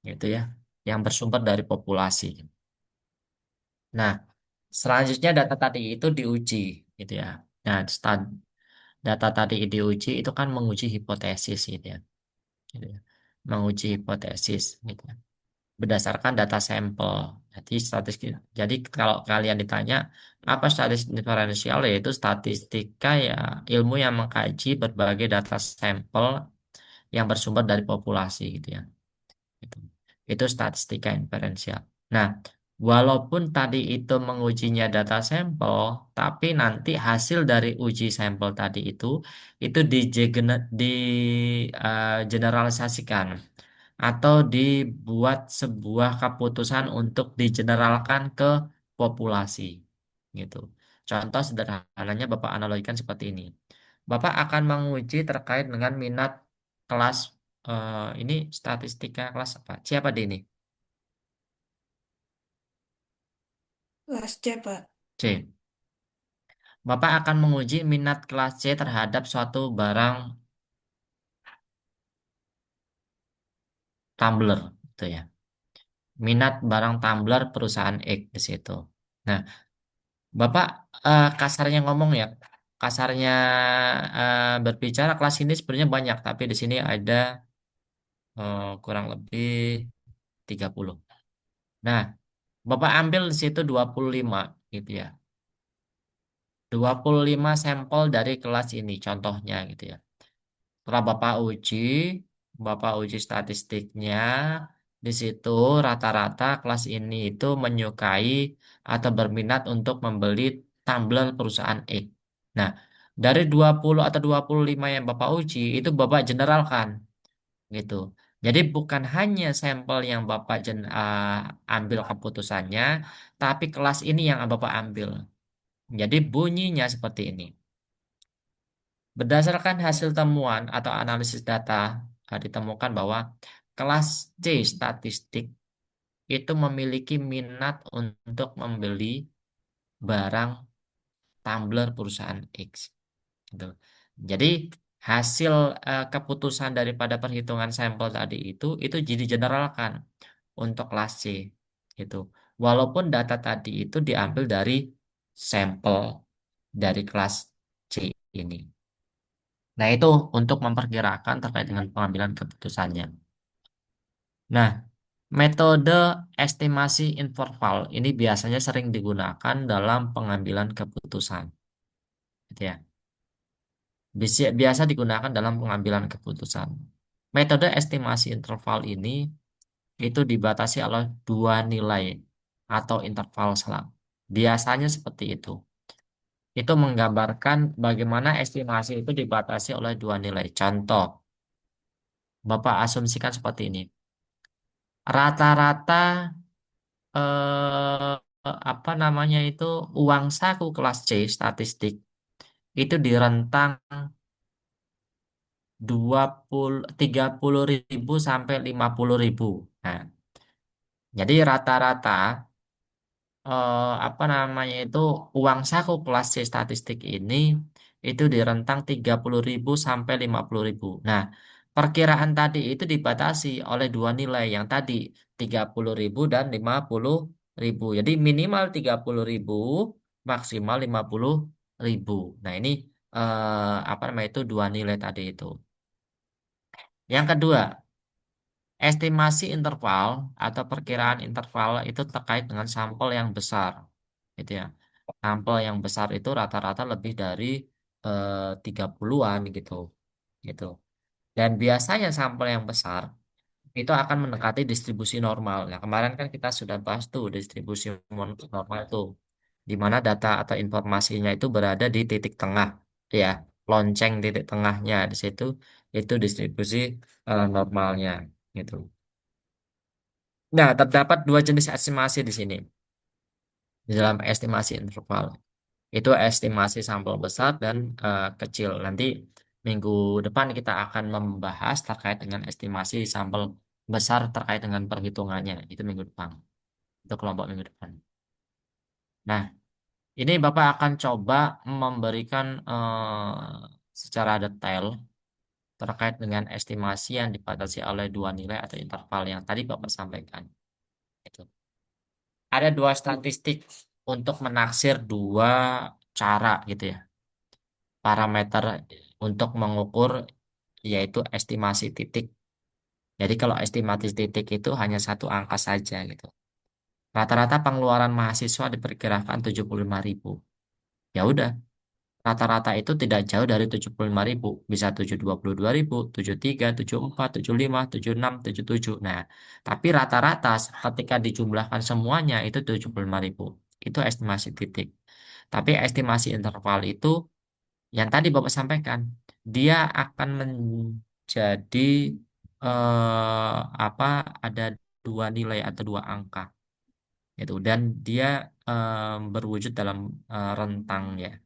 gitu ya, yang bersumber dari populasi. Nah, selanjutnya data tadi itu diuji gitu ya. Nah, data tadi diuji itu kan menguji hipotesis gitu ya. Gitu ya. Menguji hipotesis gitu ya, berdasarkan data sampel. Jadi kalau kalian ditanya apa statistik diferensial, yaitu statistika ya ilmu yang mengkaji berbagai data sampel yang bersumber dari populasi gitu ya. Gitu. Itu statistika inferensial. Nah, walaupun tadi itu mengujinya data sampel, tapi nanti hasil dari uji sampel tadi itu generalisasikan atau dibuat sebuah keputusan untuk digeneralkan ke populasi gitu. Contoh sederhananya Bapak analogikan seperti ini. Bapak akan menguji terkait dengan minat kelas ini statistika kelas apa? Siapa di ini? Kelas C, Pak. C. Bapak akan menguji minat kelas C terhadap suatu barang tumbler gitu ya. Minat barang tumbler perusahaan X di situ. Nah, Bapak kasarnya ngomong ya, kasarnya berbicara kelas ini sebenarnya banyak, tapi di sini ada kurang lebih 30. Nah, Bapak ambil di situ 25 gitu ya. 25 sampel dari kelas ini contohnya gitu ya. Setelah Bapak uji statistiknya, di situ rata-rata kelas ini itu menyukai atau berminat untuk membeli tumbler perusahaan X. Nah, dari 20 atau 25 yang Bapak uji, itu Bapak generalkan gitu. Jadi bukan hanya sampel yang ambil keputusannya, tapi kelas ini yang Bapak ambil. Jadi bunyinya seperti ini. Berdasarkan hasil temuan atau analisis data, ditemukan bahwa kelas C statistik itu memiliki minat untuk membeli barang tumbler perusahaan X. Gitu. Jadi hasil keputusan daripada perhitungan sampel tadi itu jadi generalkan untuk kelas C gitu. Walaupun data tadi itu diambil dari sampel dari kelas C ini. Nah, itu untuk memperkirakan terkait dengan pengambilan keputusannya. Nah, metode estimasi interval ini biasanya sering digunakan dalam pengambilan keputusan. Gitu ya. Biasa digunakan dalam pengambilan keputusan. Metode estimasi interval ini itu dibatasi oleh dua nilai atau interval selang. Biasanya seperti itu. Itu menggambarkan bagaimana estimasi itu dibatasi oleh dua nilai. Contoh, Bapak asumsikan seperti ini. Rata-rata apa namanya itu uang saku kelas C statistik itu di rentang 30 sampai 50.000. Nah, jadi rata-rata apa namanya itu uang saku kelas C statistik ini itu di rentang 30.000 sampai 50.000. Nah, perkiraan tadi itu dibatasi oleh dua nilai yang tadi 30.000 dan 50.000. Jadi minimal 30.000, maksimal 50.000. Nah, ini apa namanya itu dua nilai tadi itu. Yang kedua, estimasi interval atau perkiraan interval itu terkait dengan sampel yang besar, gitu ya. Sampel yang besar itu rata-rata lebih dari 30-an gitu, gitu. Dan biasanya sampel yang besar itu akan mendekati distribusi normal. Nah, kemarin kan kita sudah bahas tuh distribusi normal tuh, di mana data atau informasinya itu berada di titik tengah, ya, lonceng titik tengahnya di situ itu distribusi normalnya, gitu. Nah, terdapat dua jenis estimasi di sini di dalam estimasi interval. Itu estimasi sampel besar dan kecil. Nanti minggu depan kita akan membahas terkait dengan estimasi sampel besar terkait dengan perhitungannya. Itu minggu depan. Itu kelompok minggu depan. Nah, ini Bapak akan coba memberikan secara detail terkait dengan estimasi yang dibatasi oleh dua nilai atau interval yang tadi Bapak sampaikan. Itu. Ada dua statistik untuk menaksir dua cara gitu ya. Parameter untuk mengukur yaitu estimasi titik. Jadi kalau estimasi titik itu hanya satu angka saja gitu. Rata-rata pengeluaran mahasiswa diperkirakan 75.000. Ya udah, rata-rata itu tidak jauh dari 75.000. Bisa 722.000, 73, 74, 75, 76, 77. Nah, tapi rata-rata ketika dijumlahkan semuanya itu 75.000. Itu estimasi titik. Tapi estimasi interval itu yang tadi Bapak sampaikan, dia akan menjadi apa ada dua nilai atau dua angka gitu dan dia berwujud dalam rentang ya.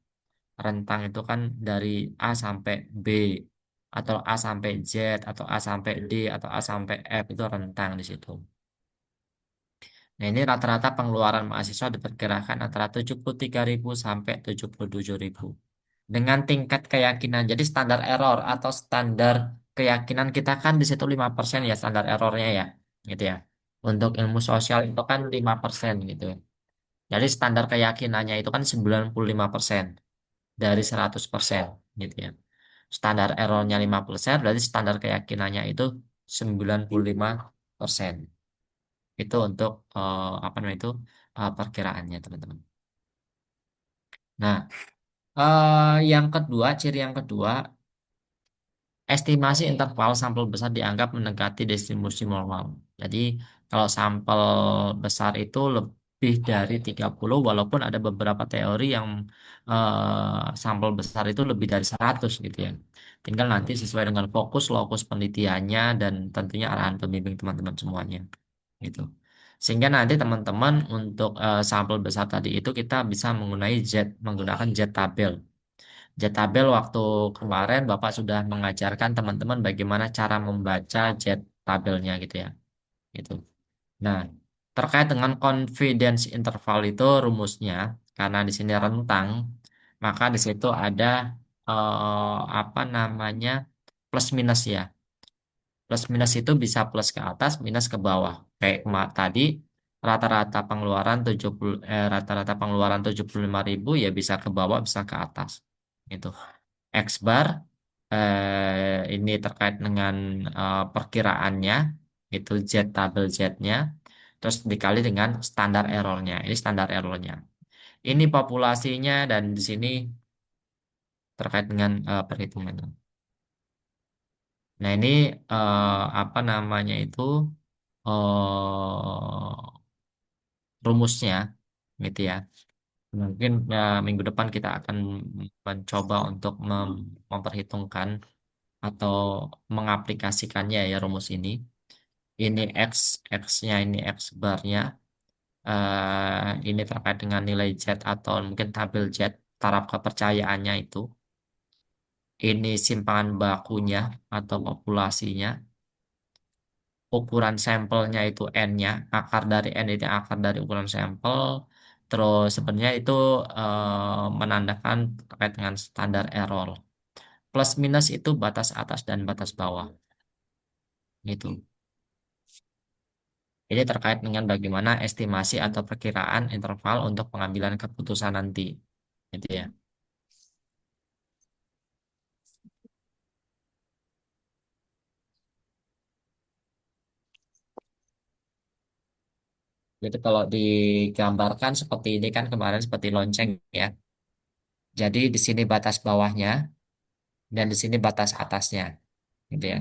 Rentang itu kan dari A sampai B atau A sampai Z atau A sampai D atau A sampai F itu rentang di situ. Nah, ini rata-rata pengeluaran mahasiswa diperkirakan antara 73.000 sampai 77.000 dengan tingkat keyakinan. Jadi standar error atau standar keyakinan kita kan di situ 5% ya standar errornya ya, gitu ya. Untuk ilmu sosial itu kan 5% gitu. Jadi standar keyakinannya itu kan 95% dari 100% gitu ya. Standar errornya 5%, berarti standar keyakinannya itu 95%. Itu untuk apa namanya itu perkiraannya teman-teman. Nah, yang kedua, ciri yang kedua, estimasi interval sampel besar dianggap mendekati distribusi normal. Jadi kalau sampel besar itu lebih dari 30, walaupun ada beberapa teori yang sampel besar itu lebih dari 100 gitu ya. Tinggal nanti sesuai dengan fokus, lokus penelitiannya, dan tentunya arahan pembimbing teman-teman semuanya. Gitu. Sehingga nanti teman-teman untuk sampel besar tadi itu kita bisa menggunakan Z tabel. Tabel waktu kemarin Bapak sudah mengajarkan teman-teman bagaimana cara membaca jet tabelnya gitu ya. Gitu. Nah, terkait dengan confidence interval itu rumusnya karena di sini rentang, maka di situ ada apa namanya plus minus ya. Plus minus itu bisa plus ke atas, minus ke bawah. Kayak tadi rata-rata pengeluaran 75.000 ya bisa ke bawah, bisa ke atas. Gitu. X bar ini terkait dengan perkiraannya itu Z tabel Z-nya terus dikali dengan standar errornya ini standar errornya ini populasinya dan di sini terkait dengan perhitungannya. Nah ini apa namanya itu rumusnya gitu ya. Mungkin minggu depan kita akan mencoba untuk memperhitungkan atau mengaplikasikannya ya rumus ini. Ini X, X-nya ini X barnya. Ini terkait dengan nilai Z atau mungkin tabel Z, taraf kepercayaannya itu. Ini simpangan bakunya atau populasinya. Ukuran sampelnya itu N-nya. Akar dari N itu akar dari ukuran sampel. Terus sebenarnya itu menandakan terkait dengan standar error. Plus minus itu batas atas dan batas bawah. Gitu. Ini terkait dengan bagaimana estimasi atau perkiraan interval untuk pengambilan keputusan nanti. Gitu ya. Jadi kalau digambarkan seperti ini kan kemarin seperti lonceng ya. Jadi di sini batas bawahnya dan di sini batas atasnya. Gitu ya.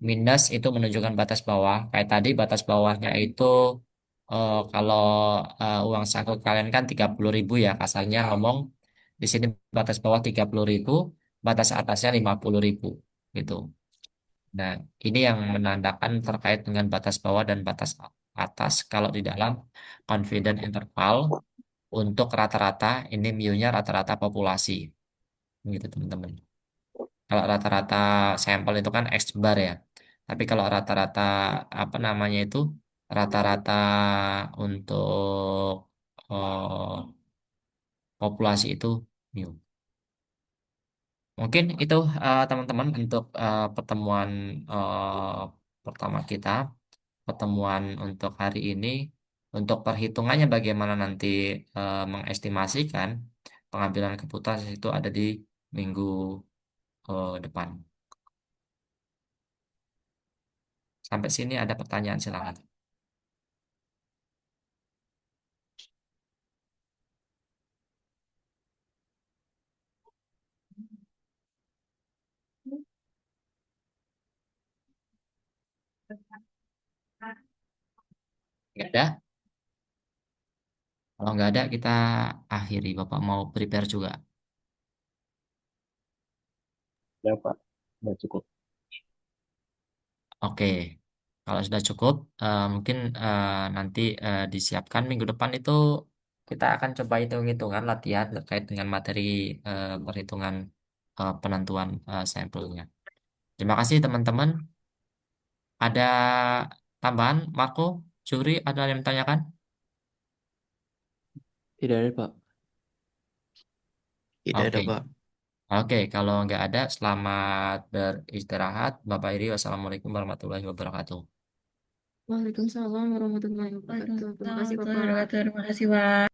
Minus itu menunjukkan batas bawah. Kayak tadi batas bawahnya itu kalau uang saku kalian kan 30.000 ya kasarnya ngomong. Di sini batas bawah 30.000, batas atasnya 50.000 gitu. Nah, ini yang menandakan terkait dengan batas bawah dan batas atas kalau di dalam confidence interval untuk rata-rata ini mu-nya rata-rata populasi gitu teman-teman. Kalau rata-rata sampel itu kan X bar ya. Tapi kalau rata-rata apa namanya itu rata-rata untuk populasi itu mu. Mungkin itu teman-teman untuk pertemuan pertama kita. Pertemuan untuk hari ini. Untuk perhitungannya bagaimana nanti mengestimasikan pengambilan keputusan itu ada di minggu depan. Sampai sini ada pertanyaan silakan. Nggak ada? Kalau nggak ada kita akhiri. Bapak mau prepare juga. Ya, Pak. Udah cukup. Oke. Kalau sudah cukup, mungkin nanti disiapkan minggu depan itu kita akan coba hitung-hitungan latihan terkait dengan materi perhitungan penentuan sampelnya. Terima kasih teman-teman. Ada tambahan, Marco, Juri, ada yang ditanyakan? Tidak ada, Pak. Tidak ada, Oke, Pak. oke. Kalau nggak ada, selamat beristirahat. Bapak Iri, wassalamualaikum warahmatullahi wabarakatuh. Waalaikumsalam warahmatullahi wabarakatuh. Terima kasih, Bapak. Terima kasih, Pak.